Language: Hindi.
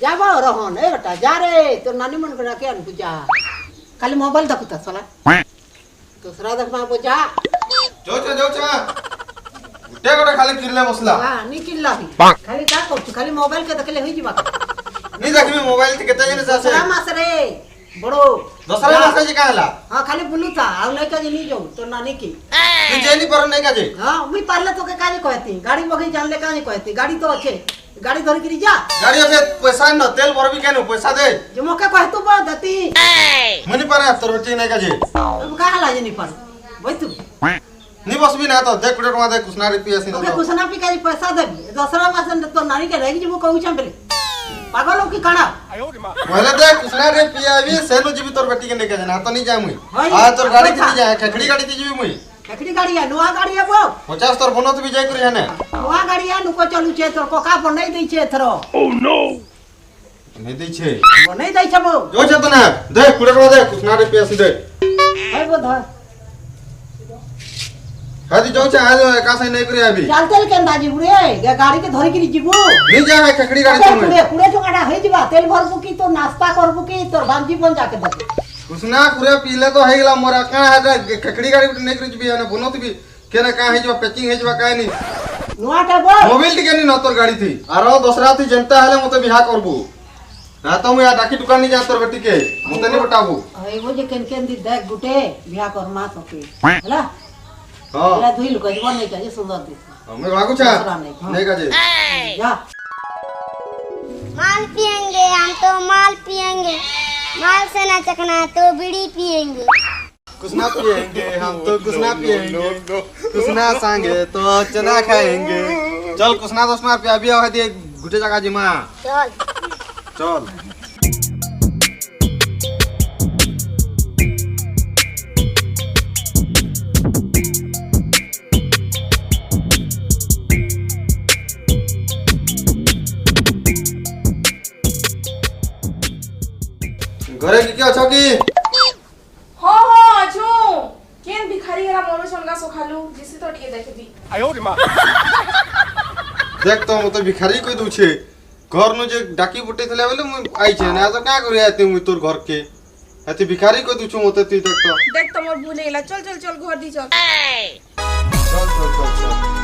जाबो रहन ए बेटा जा रे तो नानी मन करा के अनकु जा खाली मोबाइल देखता साला दूसरा देख मा जा जोचा गुटे गोटे खाली किरले बसला हां नी किल्ला भी खाली का करछु खाली मोबाइल के देखले होई जिबा नी देखबी मोबाइल के केते जने जासे दूसरा मास रे बड़ो दूसरा मास जे काहला हां खाली बुलुता आ नै का नी जो तो नानी की तू जेनी पर नै का जे हां मी पारले तो के काजे कहती गाड़ी बगी जानले काजे कहती गाड़ी तो अच्छे गाड़ी धर के जा गाड़ी अबे पैसा न तेल भरबी केनु पैसा दे जो मौका कहतु बा दती मनी पर तोर रोटी नै का जे अब का हला जे नी पर वही तू नी बसबी ना तो देख कुटे दे कुछ ना रुपया सिन ओके कुछ ना पिका पैसा देबी दूसरा मास तो नानी के रही जीवो कहू छम पागल हो की काना पहले दे कुछ ना रुपया भी सेनु जीवी तोर बेटी के नै का जना तो नहीं जा मुई आ तोर गाड़ी के जा खखड़ी गाड़ी के जीवी मुई खखड़ी गाड़ी है नुआ गाड़ी है वो 50 तोर बनत भी जाय करी हने नुआ गाड़ी है नुको चलू छे तोर कोका बनै दै छे थरो ओह नो नहीं दै छे बनै दै छे वो जो छ तो ना दे कुटे दे कुछ ना रुपया से दे है वो धर हादी जो छ आज का से नहीं करी अभी चल चल के अंदाजी बुरे ये गाड़ी के धरि के जीवो नहीं जा है खखड़ी गाड़ी कुड़े तुम कुड़े कुड़े जो गाड़ा है जीवा तेल भरबू की तो नाश्ता करबू की तोर बांजी बन जाके दे कुछ ना कुरे पीले तो है गेला मोरा का है खखड़ी गाड़ी नहीं करी भी है बनत भी केना का है जो पैकिंग है जो का नहीं नुआ टा बोल मोबाइल टिके नहीं न तोर गाड़ी थी आरो दूसरा थी जनता हले मते बिहा करबू ना तो मैं डाकी दुकान नहीं जा तोर बेटी के मते नहीं बताबू है वो जे केन दी देख गुटे बिया कर मा सके हला हां हला दुई लुका जीवन नहीं चाहिए सुंदर दिस मैं भागू छा नहीं का जे जा माल पिएंगे हम तो माल पिएंगे माल से ना चखना तो बीड़ी पिएंगे कुछ ना पिएंगे हम तो कुछ ना पिएंगे कुछ ना सांगे तो चना खाएंगे चल कुछ ना 10 रुपया भी आ दे गुटे जगह जी मां चल चल घरे की क्या छ की हो हो छु केन भिखारी गरा मोनो संगा सो खालू जिसे तो टिके देखे दी आयो रे मां देख तो मते भिखारी कोई दू छे घर नु जे डाकी बुटे थले बोले मु आई छे ना तो का करी आते मु तोर घर के अति भिखारी कोई दू छु मते तू देख तो देख तो मोर भूले गेला चल चल चल घर दी चल चल चल चल चल